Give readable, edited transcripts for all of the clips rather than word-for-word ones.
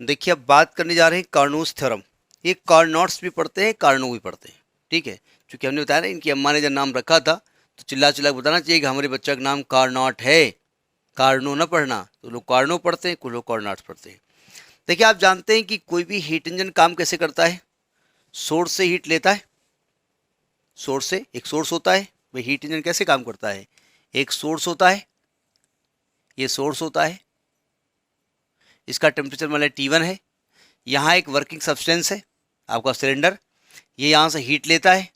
देखिए अब बात करने जा रहे हैं कार्नोस थ्योरम। ये कार्नोट्स भी पढ़ते हैं, कार्नो भी पढ़ते हैं, ठीक है। क्योंकि हमने बताया ना इनकी अम्मा ने जब नाम रखा था तो चिल्ला चिल्ला के बताना चाहिए कि हमारे बच्चा का नाम कार्नोट है, कार्नो न पढ़ना। तो लोग कार्नो पढ़ते हैं, कुछ लोग कार्नोट्स पढ़ते हैं। देखिए आप जानते हैं कि कोई भी हीट इंजन काम कैसे करता है? सोर्स से हीट लेता है, सोर्स से एक सोर्स होता है। भाई हीट इंजन कैसे काम करता है? एक सोर्स होता है, ये सोर्स होता है, इसका टेम्परेचर मान लिया T1 है। यहाँ एक वर्किंग सब्सटेंस है आपका सिलेंडर, ये यहाँ से हीट लेता है,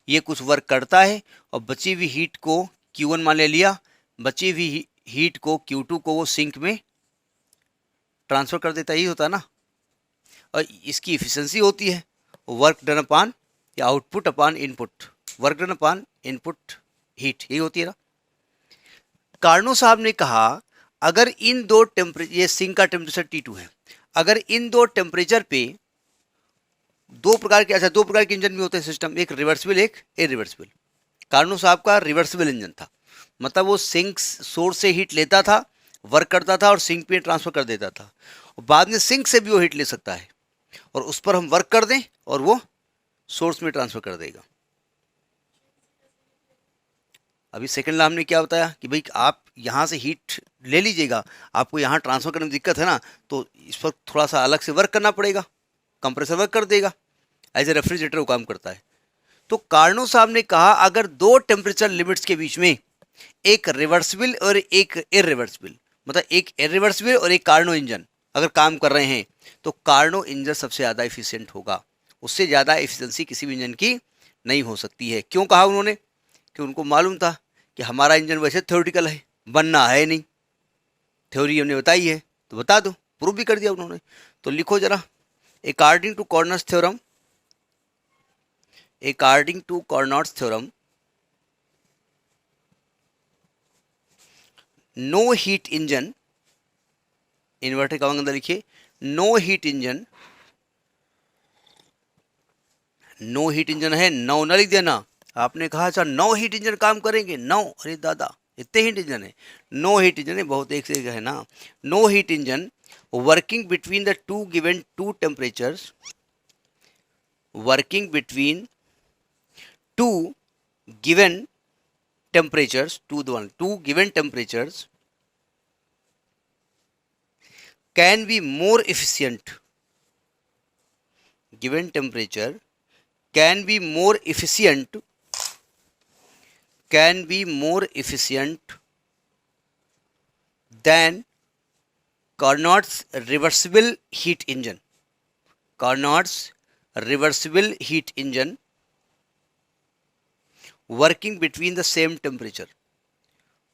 ये कुछ वर्क करता है और बची हुई हीट को Q1 मान लिया, बची हुई हीट को Q2 को वो सिंक में ट्रांसफर कर देता है, यही होता है ना। और इसकी इफिशिएंसी होती है वर्क डन अपान या आउटपुट अपान इनपुट, वर्क डन अपान इनपुट हीट, यही होती है ना। कार्नो साहब ने कहा अगर इन दो टेम्परेचर, ये सिंक का टेम्परेचर T2 है, अगर इन दो टेम्परेचर पे दो प्रकार के, अच्छा दो प्रकार के इंजन भी होते हैं सिस्टम, एक रिवर्सिबल एक इरिवर्सिबल। कार्नो साहब का रिवर्सिबल इंजन था, मतलब वो सिंक सोर्स से हीट लेता था, वर्क करता था और सिंक पे ट्रांसफर कर देता था, और बाद में सिंक से भी वो हीट ले सकता है और उस पर हम वर्क कर दें और वो सोर्स में ट्रांसफर कर देगा। अभी सेकंड लॉ हमने क्या बताया कि भाई आप यहाँ से हीट ले लीजिएगा, आपको यहाँ ट्रांसफर करने में दिक्कत है ना, तो इस पर थोड़ा सा अलग से वर्क करना पड़ेगा, कंप्रेसर वर्क कर देगा, एज ए रेफ्रिजरेटर वो काम करता है। तो कार्नो साहब ने कहा अगर दो टेम्परेचर लिमिट्स के बीच में एक रिवर्सिबल और एक इरिवर्सिबल, मतलब एक इरिवर्सिबल और एक कार्नो इंजन अगर काम कर रहे हैं तो कार्नो इंजन सबसे ज़्यादा इफिशियंट होगा, उससे ज़्यादा एफिशिएंसी किसी भी इंजन की नहीं हो सकती है। क्यों कहा उन्होंने? कि उनको मालूम था कि हमारा इंजन वैसे थ्योरेटिकल है, बनना है नहीं, थ्योरी हमने बताई है तो बता दो, प्रूव भी कर दिया उन्होंने। तो लिखो जरा, according to Carnot's theorem, according to Carnot's theorem no heat engine, inverted comma के अंदर लिखिए no heat engine, no heat engine है, नौ न लिख देना। आपने कहा अच्छा 9 हीट इंजन काम करेंगे, 9, अरे दादा इतने हीट इंजन है। नो हीट इंजन है, बहुत एक से एक है ना। No heat engine working between the two given two temperatures, working between two given temperatures, two given temperatures can be more efficient, given temperature can be more efficient, can be more efficient than Carnot's reversible heat engine, Carnot's reversible heat engine working between the same temperature,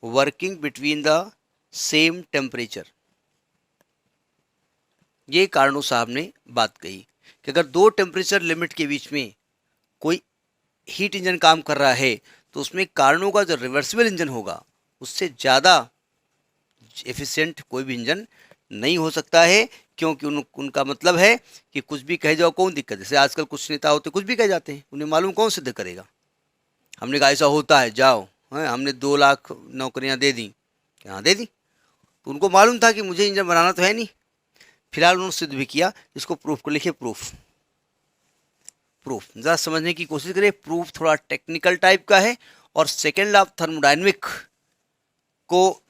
working between the same temperature। ये Karnaugh साहब ने बात कही कि अगर दो temperature limit के बीच में कोई हीट इंजन काम कर रहा है तो उसमें कार्नो का जो रिवर्सिबल इंजन होगा उससे ज़्यादा एफिशिएंट कोई भी इंजन नहीं हो सकता है। क्योंकि उनका मतलब है कि कुछ भी कह जाओ कौन दिक्कत है। जैसे आजकल कुछ नेता होते कुछ भी कह जाते हैं, उन्हें मालूम कौन सिद्ध करेगा। हमने कहा ऐसा होता है जाओ, है हमने 2 लाख नौकरियां दे दी, हाँ दे दी, तो उनको मालूम था कि मुझे इंजन बनाना तो है नहीं। फिलहाल उन्होंने सिद्ध भी किया, इसको प्रूफ को लिखिए प्रूफ, प्रूफ ज़रा समझने की कोशिश करिए। प्रूफ थोड़ा टेक्निकल टाइप का है और सेकेंड लॉ ऑफ थर्मोडायनेमिक को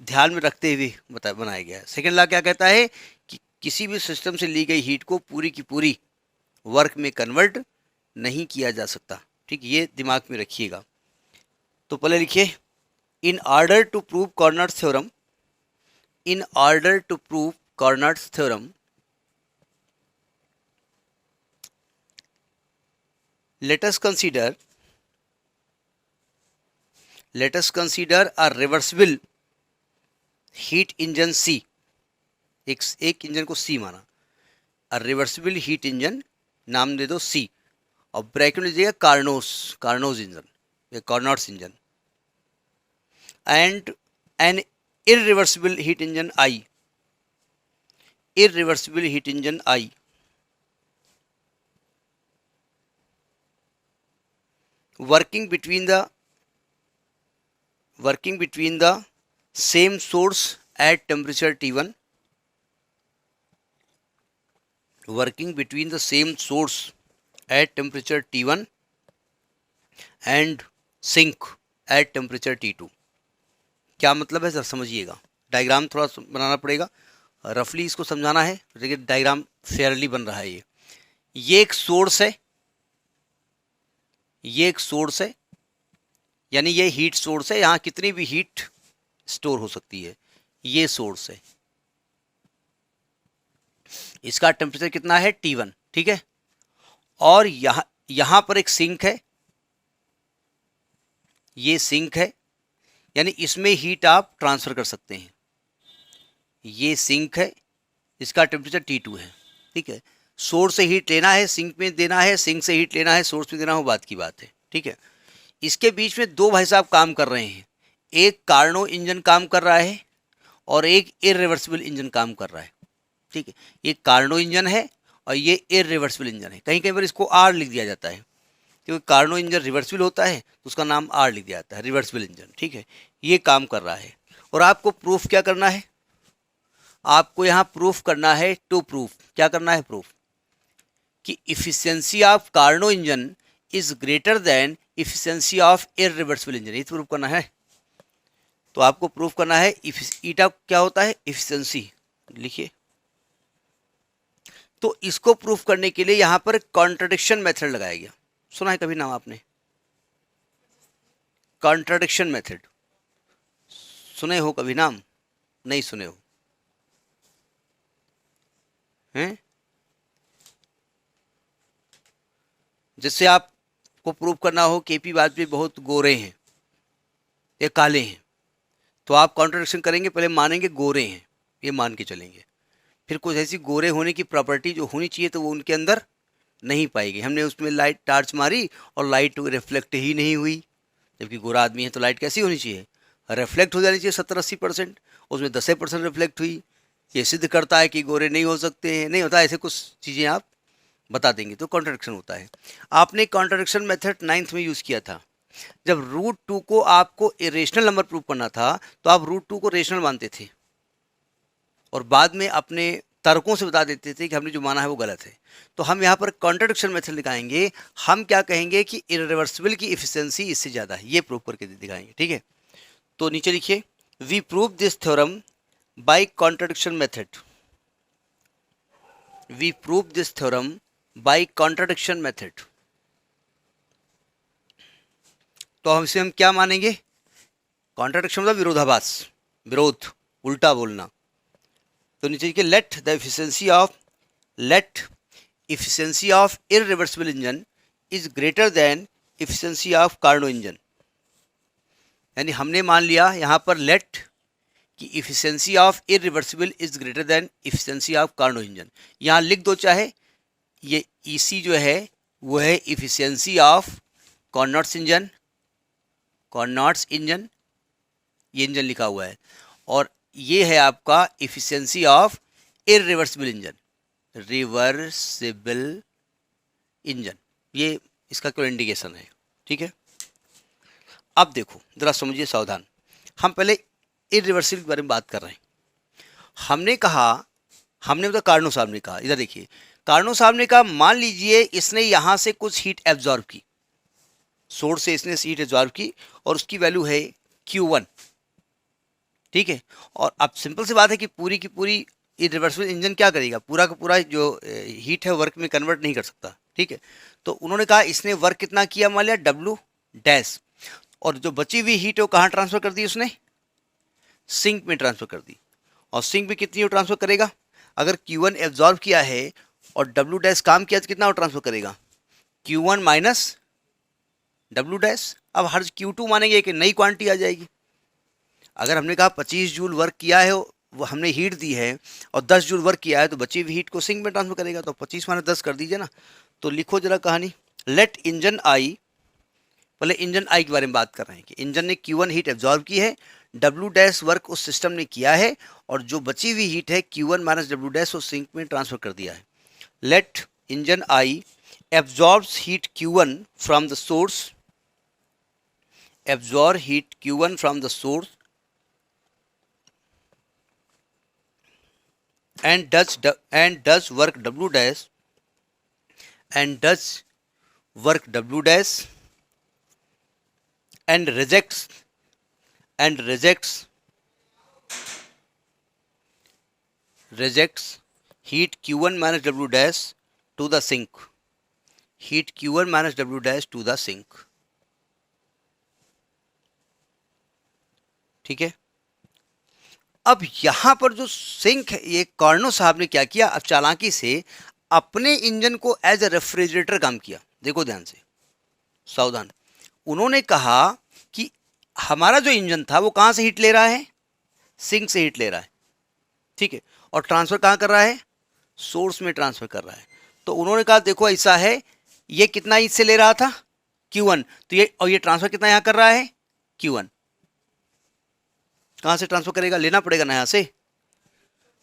ध्यान में रखते हुए बनाया गया है। सेकेंड लॉ क्या कहता है कि किसी भी सिस्टम से ली गई हीट को पूरी की पूरी वर्क में कन्वर्ट नहीं किया जा सकता, ठीक, ये दिमाग में रखिएगा। तो पहले लिखिए in order to prove Carnot's theorem, in order to prove Carnot's theorem, let us consider a reversible heat engine C। एक इंजन को C माना, a reversible heat engine नाम दे दो C और ब्रैकेट में लीजिएगा कार्नोस इंजन या Carnot's engine, and an irreversible heat engine I, irreversible heat engine I working between the same source at temperature T1, working between the same source at temperature T1 and sink at temperature T2। क्या मतलब है sir, समझिएगा, diagram थोड़ा बनाना पड़ेगा, रफली इसको समझाना है, लेकिन डायग्राम फेयरली बन रहा है। ये एक सोर्स है, ये एक सोर्स है, यानी ये हीट सोर्स है, यहाँ कितनी भी हीट स्टोर हो सकती है। ये सोर्स है, इसका टेम्परेचर कितना है T1, ठीक है। और यहाँ पर एक सिंक है, ये सिंक है, यानी इसमें हीट आप ट्रांसफर कर सकते हैं। ये सिंक है, इसका टेम्परेचर T2 है, ठीक है। सोर्स से हीट लेना है, सिंक में देना है, सिंक से हीट लेना है, सोर्स में देना हो, बात की बात है, ठीक है। इसके बीच में दो भाई साहब काम कर रहे हैं, एक कार्नो इंजन काम कर रहा है और एक इररिवर्सिबल इंजन काम कर रहा है, ठीक है। ये कार्नो इंजन है और ये इररिवर्सिबल इंजन है। कहीं कहीं पर इसको आर लिख दिया जाता है, क्योंकि कार्नो इंजन रिवर्सिबल होता है तो उसका नाम आर लिख दिया जाता है, रिवर्सिबल इंजन, ठीक है। ये काम कर रहा है और आपको प्रूफ क्या करना है, आपको यहाँ प्रूफ करना है, टू प्रूफ, क्या करना है, प्रूफ कि efficiency of Carnot engine is greater than efficiency of irreversible engine, ये प्रूफ करना है। तो आपको प्रूफ करना है ईटा क्या होता है, इफिशियंसी, लिखिए। तो इसको प्रूफ करने के लिए यहाँ पर कॉन्ट्रडिक्शन मेथड लगाया गया, सुना है कभी नाम आपने, कॉन्ट्रडिक्शन मेथड, सुने हो कभी नाम, नहीं सुने हो हैं। जिससे आपको प्रूव करना हो कि केपी वाजपेयी बहुत गोरे हैं या काले हैं, तो आप कॉन्ट्रडिक्शन करेंगे, पहले मानेंगे गोरे हैं, ये मान के चलेंगे, फिर कुछ ऐसी गोरे होने की प्रॉपर्टी जो होनी चाहिए तो वो उनके अंदर नहीं पाएगी। हमने उसमें लाइट टार्च मारी और लाइट रिफ्लेक्ट ही नहीं हुई, जबकि गोरा आदमी है तो लाइट कैसी होनी चाहिए, रिफ्लेक्ट हो जानी चाहिए 70-80%, उसमें 10% रिफ्लेक्ट हुई। ये सिद्ध करता है कि गोरे नहीं हो सकते हैं, नहीं होता, ऐसे कुछ चीज़ें आप बता देंगे तो कॉन्ट्रडिक्शन होता है। आपने कॉन्ट्रडिक्शन मेथड 9th में यूज़ किया था, जब √2 को आपको इरेशनल नंबर प्रूव करना था तो आप √2 को रेशनल मानते थे और बाद में अपने तर्कों से बता देते थे कि हमने जो माना है वो गलत है। तो हम यहाँ पर कॉन्ट्रडिक्शन मेथड दिखाएंगे, हम क्या कहेंगे कि इररिवर्सिबल की इफिशिएंसी इससे ज़्यादा है, ये प्रूव करके दिखाएंगे, ठीक है। तो नीचे लिखिए, we prove this theorem by contradiction method, we prove this theorem by contradiction method. तो हम इसे क्या मानेंगे, कॉन्ट्रडिक्शन मतलब विरोधाभास, विरोध, उल्टा बोलना। तो नीचे लिखिए, let efficiency of irreversible engine is greater than efficiency of Carnot engine. यानी हमने मान लिया यहाँ पर लेट कि efficiency of irreversible is greater than efficiency of Carnot engine. यहाँ लिख दो चाहे, ये ईसी जो है वो है इफिशिएंसी ऑफ कॉर्नॉट्स इंजन, कॉर्नॉट्स इंजन, ये इंजन लिखा हुआ है, और ये है आपका efficiency of irreversible engine, reversible engine, ये इसका कोई इंडिकेशन है, ठीक है। अब देखो जरा समझिए सावधान, हम पहले इररिवर्सिबल के बारे में बात कर रहे हैं। हमने कहा, हमने मतलब कार्नो साहब ने कहा, इधर देखिए, कार्नो साहब ने कहा मान लीजिए इसने यहाँ से कुछ हीट एब्जॉर्ब की, सोर्स से इसने हीट एब्जॉर्ब की और उसकी वैल्यू है Q1, ठीक है। और अब सिंपल सी बात है कि पूरी की पूरी इररिवर्सिबल इंजन क्या करेगा, पूरा का पूरा जो हीट है वर्क में कन्वर्ट नहीं कर सकता, ठीक है। तो उन्होंने कहा इसने वर्क कितना किया, मान लिया W', और जो बची हुई हीट है वो कहाँ ट्रांसफर कर दी उसने, सिंक में ट्रांसफर कर दी। और सिंक में कितनी वो ट्रांसफर करेगा, अगर Q1 एब्जॉर्ब किया है और W' काम किया तो कितना वो ट्रांसफर करेगा, Q1 माइनस W'। अब हर Q2 मानेंगे कि नई क्वांटिटी आ जाएगी। अगर हमने कहा 25 जूल वर्क किया है, वो हमने हीट दी है और 10 जूल वर्क किया है, तो बची हुई हीट को सिंक में ट्रांसफर करेगा, तो 25 माइनस 10 कर दीजिए ना। तो लिखो जरा कहानी, लेट इंजन आई, पहले इंजन आई के बारे में बात कर रहे हैं कि इंजन ने Q1 हीट एब्जॉर्ब की है, W' वर्क उस सिस्टम ने किया है, और जो बची हुई हीट है Q1 माइनस W' वो सिंक में ट्रांसफर कर दिया है। Late engine I absorbs heat Q1 from the source, absorb heat Q1 from the source and does work W dash and does work W dash and rejects heat Q1 minus W dash to the sink. Heat Q1 minus W dash to the sink. ठीक है। अब यहां पर जो sink है, ये Karnaugh साहब ने क्या किया, अब चालाकी से अपने इंजन को एज ए रेफ्रिजरेटर काम किया। देखो ध्यान से, सावधान। उन्होंने कहा कि हमारा जो इंजन था वो कहां से हीट ले रहा है, सिंक से हीट ले रहा है, ठीक है, और ट्रांसफर कहां कर रहा है, सोर्स में ट्रांसफर कर रहा है। तो उन्होंने कहा देखो ऐसा है, ये कितना इससे ले रहा था Q1, तो ये और ये ट्रांसफर कितना यहां कर रहा है Q1, कहां से ट्रांसफर करेगा, लेना पड़ेगा ना यहां से।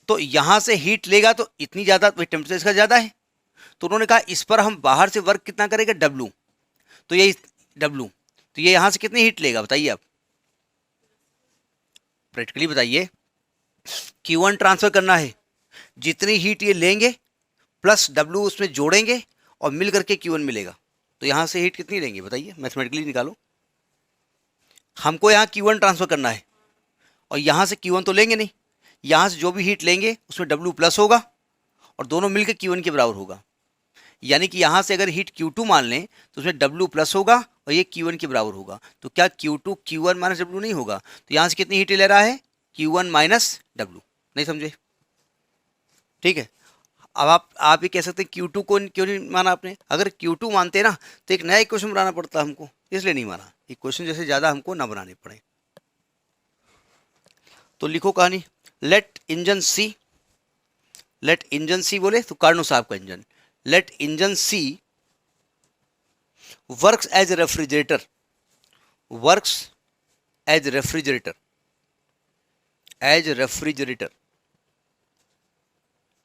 तो यहां से हीट लेगा तो इतनी ज्यादा, टेम्परेचर इसका ज्यादा है, तो उन्होंने कहा इस पर हम बाहर से वर्क कितना करेगा W, तो ये W, तो ये यहां से कितनी हीट लेगा बताइए आप, प्रैक्टिकली बताइए। Q1 ट्रांसफर करना है, जितनी हीट ये लेंगे प्लस W उसमें जोड़ेंगे और मिल करके Q1 मिलेगा, तो यहां से हीट कितनी लेंगे बताइए, मैथमेटिकली निकालो। हमको यहाँ Q1 ट्रांसफर करना है और यहाँ से Q1 तो लेंगे नहीं, यहाँ से जो भी हीट लेंगे उसमें W प्लस होगा और दोनों मिलकर Q1 के बराबर होगा। यानी कि यहाँ से अगर हीट Q2 मान लें तो उसमें W प्लस होगा और ये Q1 के बराबर होगा। तो क्या Q2 Q1 माइनस W नहीं होगा, तो यहाँ से कितनी हीट ले रहा है Q1 माइनस W। नहीं समझे, ठीक है। अब आप ही कह सकते हैं Q2 को क्यों नहीं माना आपने, अगर Q2 मानते ना तो एक नया इक्वेशन बनाना पड़ता हमको, इसलिए नहीं माना, इक्वेशन जैसे ज़्यादा हमको ना बनाने पड़े। तो लिखो कहानी, लेट इंजन सी बोले तो कार्नो साहब का engine, let engine C works as refrigerator,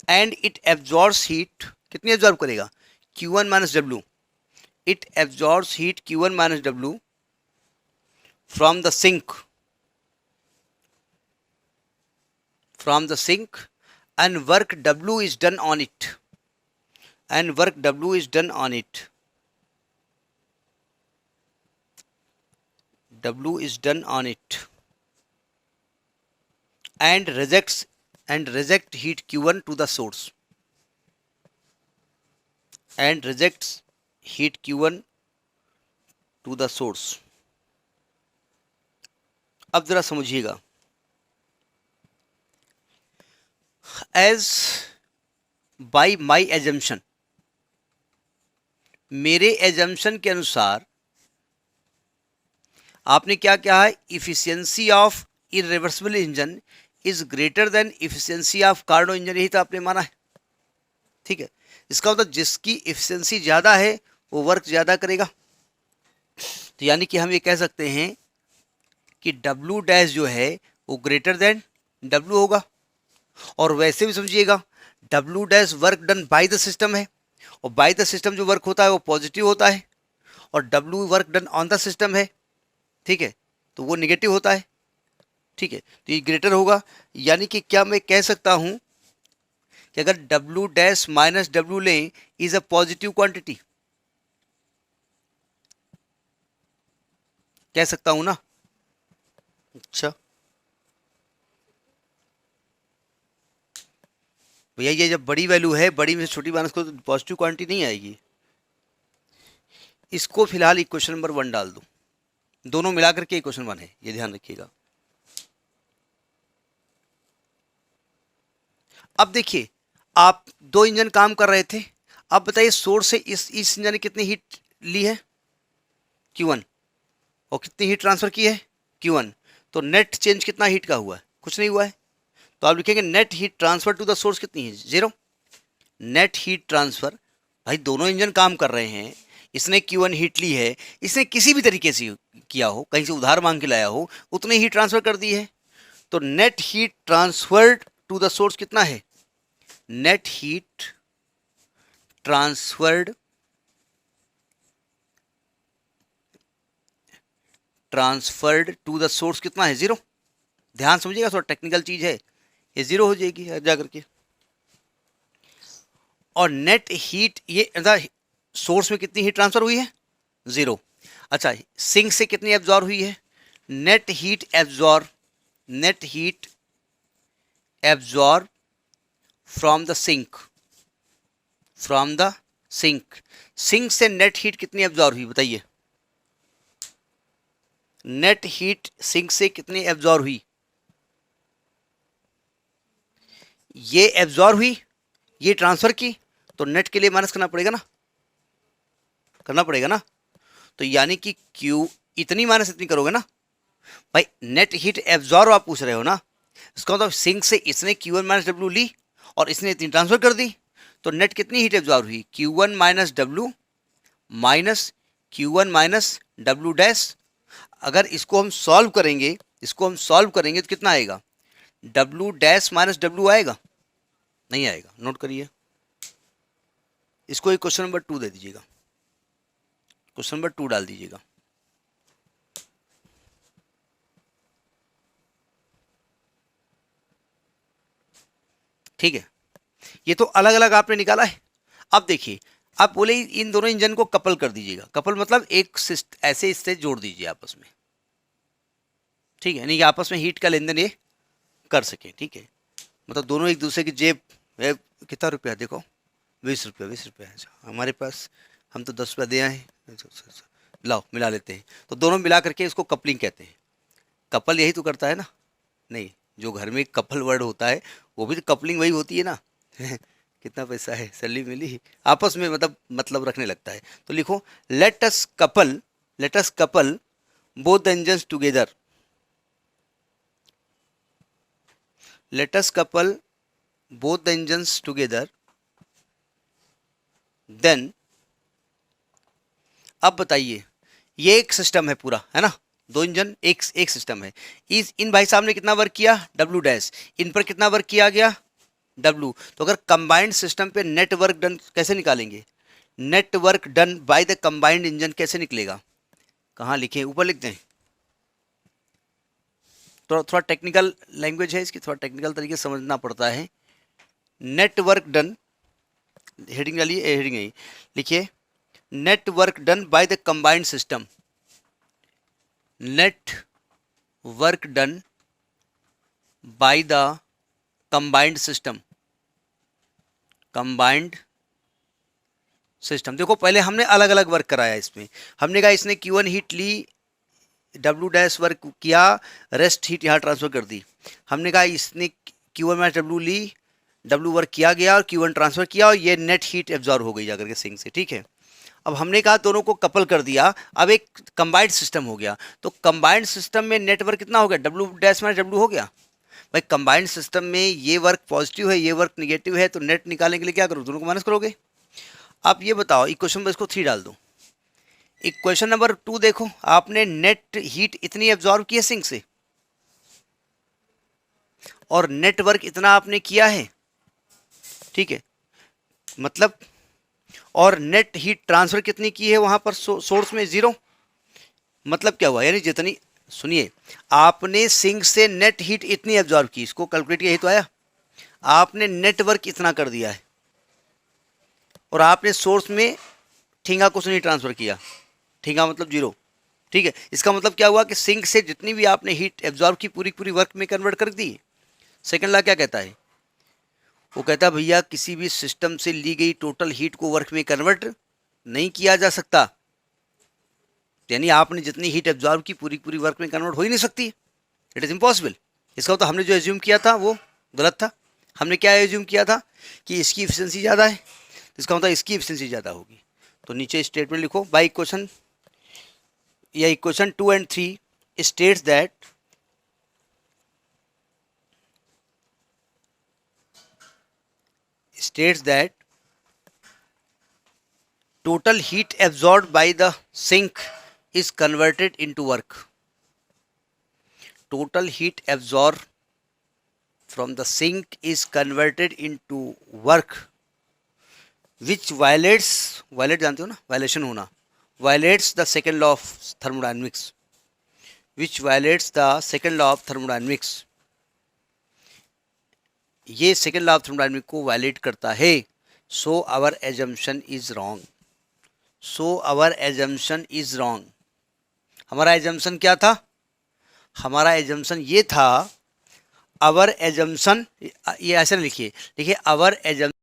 and it absorbs heat, कितनी एब्जॉर्ब करेगा Q1 minus W, it absorbs heat Q1 minus W from the sink and work W is done on it, and reject heat Q1 to the source, अब जरा समझिएगा, as by my assumption, मेरे assumption के अनुसार आपने क्या कहा है, efficiency of irreversible engine is greater than efficiency of Carnot engine, यही तो आपने माना है, ठीक है। इसका मतलब जिसकी इफिशियंसी ज़्यादा है वो वर्क ज़्यादा करेगा, तो यानी कि हम ये कह सकते हैं कि W डैश जो है वो ग्रेटर देन W होगा। और वैसे भी समझिएगा W dash work done by the system है, और बाय द सिस्टम जो वर्क होता है वो पॉजिटिव होता है, और W work done on the system है, ठीक है, तो वो निगेटिव होता है, ठीक है, तो ये ग्रेटर होगा। यानी कि क्या मैं कह सकता हूं कि अगर W डैश माइनस W लें इज अ पॉजिटिव क्वांटिटी, कह सकता हूं ना। अच्छा भैया, ये जब बड़ी वैल्यू है, बड़ी में से छोटी माइनस को तो पॉजिटिव क्वांटिटी नहीं आएगी। इसको फिलहाल इक्वेशन नंबर 1 डाल दो, दोनों मिलाकर के इक्वेशन 1 है, ये ध्यान रखिएगा। अब देखिए, आप दो इंजन काम कर रहे थे, अब बताइए सोर्स से इस इंजन ने कितनी हीट ली है Q1, और कितनी हीट ट्रांसफर की है Q1, तो नेट चेंज कितना हीट का हुआ है, कुछ नहीं हुआ है। तो आप लिखेंगे net heat transfer to the source कितनी है, 0। नेट हीट ट्रांसफर, भाई दोनों इंजन काम कर रहे हैं, इसने Q1 हीट ली है, इसने किसी भी तरीके से किया हो, कहीं से उधार मांग के लाया हो, उतनी हीट ट्रांसफर कर दी है। तो net heat transferred to the source कितना है, net heat transferred to the source कितना है, 0। ध्यान समझिएगा, थोड़ा टेक्निकल चीज है, ये 0 हो जाएगी जा करके। और नेट हीट ये सोर्स में कितनी हीट ट्रांसफर हुई है, 0। अच्छा, सिंक से कितनी एब्जॉर्ब हुई है, net heat absorb, net heat absorb from the sink, from the sink. Sink से नेट हीट कितनी एब्जॉर्ब हुई बताइए, नेट हीट सिंक से कितनी एब्जॉर्ब हुई, ये एब्जॉर्ब हुई, ये ट्रांसफर की, तो नेट के लिए माइनस करना पड़ेगा ना, करना पड़ेगा ना। तो यानी कि Q इतनी माइनस इतनी करोगे ना भाई, नेट हीट एब्जॉर्ब आप पूछ रहे हो ना, इसका मतलब सिंक से इसने Q1 माइनस डब्ल्यू ली और इसने इतनी ट्रांसफर कर दी, तो नेट कितनी हीट एब्जॉर्ब हुई, Q1 minus W minus Q1 minus W dash. अगर इसको हम सॉल्व करेंगे, इसको हम सॉल्व करेंगे तो कितना आएगा, डब्ल्यू डैश माइनस डब्ल्यू आएगा, नहीं आएगा। नोट करिए इसको, एक क्वेश्चन नंबर 2 दे दीजिएगा, क्वेश्चन नंबर 2 डाल दीजिएगा। ठीक है, ये तो अलग अलग आपने निकाला है। अब देखिए, आप बोले इन दोनों इंजन को कपल कर दीजिएगा, कपल मतलब एक ऐसे स्टेज जोड़ दीजिए आपस में, ठीक है, नहीं कि आपस में हीट का लेन देन ये कर सके, ठीक है, मतलब दोनों एक दूसरे की जेब, कितना रुपया देखो, 20 रुपया, 20 रुपया है हमारे पास, हम तो 10 रुपया दे आए, लाओ मिला लेते हैं, तो दोनों मिला करके इसको कपलिंग कहते हैं। कपल यही तो करता है ना, नहीं, जो घर में कपल वर्ड होता है वो भी तो कपलिंग वही होती है ना। कितना पैसा है, सैलरी मिली, आपस में मतलब रखने लगता है। तो लिखो, let us couple, let us couple both the engines together, let us couple both the engines together, then, अब बताइए, ये एक सिस्टम है पूरा, है ना, दो इंजन एक सिस्टम है। इन भाई साहब ने कितना वर्क किया, डब्ल्यू डैश, इन पर कितना वर्क किया गया, डब्ल्यू। तो अगर कंबाइंड सिस्टम पे नेट वर्क डन कैसे निकालेंगे, net work done by the combined engine कैसे निकलेगा, कहाँ लिखे, ऊपर लिखते हैं। तो थोड़ा टेक्निकल लैंग्वेज है इसकी, थोड़ा टेक्निकल तरीके से समझना पड़ता है। नेटवर्क डन, हेडिंग डालिए, हेडिंग नहीं लिखिए, net work done by the combined system, net work done by the combined system, combined system. देखो पहले हमने अलग अलग वर्क कराया इसमें, हमने कहा इसने Q1 हीट ली, डब्ल्यू डैश वर्क किया, रेस्ट हीट यहाँ ट्रांसफर कर दी। हमने कहा इसने Q1 माइनस डब्ल्यू ली, डब्ल्यू वर्क किया गया और Q1 ट्रांसफर किया और ये नेट हीट एब्जॉर्ब हो गई जाकर के सिंक से, ठीक है। अब हमने कहा दोनों को कपल कर दिया, अब एक कंबाइंड सिस्टम हो गया। तो कंबाइंड सिस्टम में नेटवर्क कितना हो गया, डब्ल्यू डैश माइनस डब्ल्यू हो गया। भाई कंबाइंड सिस्टम में ये वर्क पॉजिटिव है, ये वर्क निगेटिव है, तो नेट निकालने के लिए क्या करो, दोनों को माइनस करोगे। आप ये बताओ, इक्वेशन में इसको 3 डाल दो। इक्वेशन नंबर 2 देखो, आपने नेट हीट इतनी एब्जॉर्ब की है सिंक से और नेटवर्क इतना आपने किया है, ठीक है, मतलब, और नेट हीट ट्रांसफर कितनी की है वहां पर सोर्स में, 0। मतलब क्या हुआ, यानी जितनी, सुनिए, आपने सिंक से नेट हीट इतनी एब्जॉर्ब की, इसको कैलकुलेट किया, यही तो आया, आपने नेटवर्क इतना कर दिया है और आपने सोर्स में ठेंगा कुछ नहीं ट्रांसफर किया, ठेंगा मतलब 0, ठीक है। इसका मतलब क्या हुआ कि सिंक से जितनी भी आपने हीट एब्जॉर्ब की पूरी पूरी वर्क में कन्वर्ट कर दी। सेकंड लॉ क्या कहता है, वो कहता है भैया किसी भी सिस्टम से ली गई टोटल हीट को वर्क में कन्वर्ट नहीं किया जा सकता, यानी आपने जितनी हीट एब्जॉर्ब की पूरी पूरी वर्क में कन्वर्ट हो ही नहीं सकती, इट इज़ इम्पॉसिबल। इसका तो हमने जो एज्यूम किया था वो गलत था। हमने क्या एज्यूम किया था कि इसकी एफिशिएंसी ज़्यादा है, तो इसका मतलब इसकी एफिशिएंसी ज़्यादा होगी। तो नीचे स्टेटमेंट लिखो, बाय इक्वेशन, या equation 2 and 3 states that total heat absorbed by the sink is converted into work. Total heat absorbed from the sink is converted into work which violates, violate जानते हो ना, violation होना, violates the second law of thermodynamics, which violates the second law of thermodynamics. ये second law of thermodynamics को violate करता है। So our assumption is wrong, so our assumption is wrong. हमारा assumption क्या था? हमारा एजम्पशन ये था, आवर एजम्पशन, ये ऐसे लिखिए, देखिए आवर एजम्पशन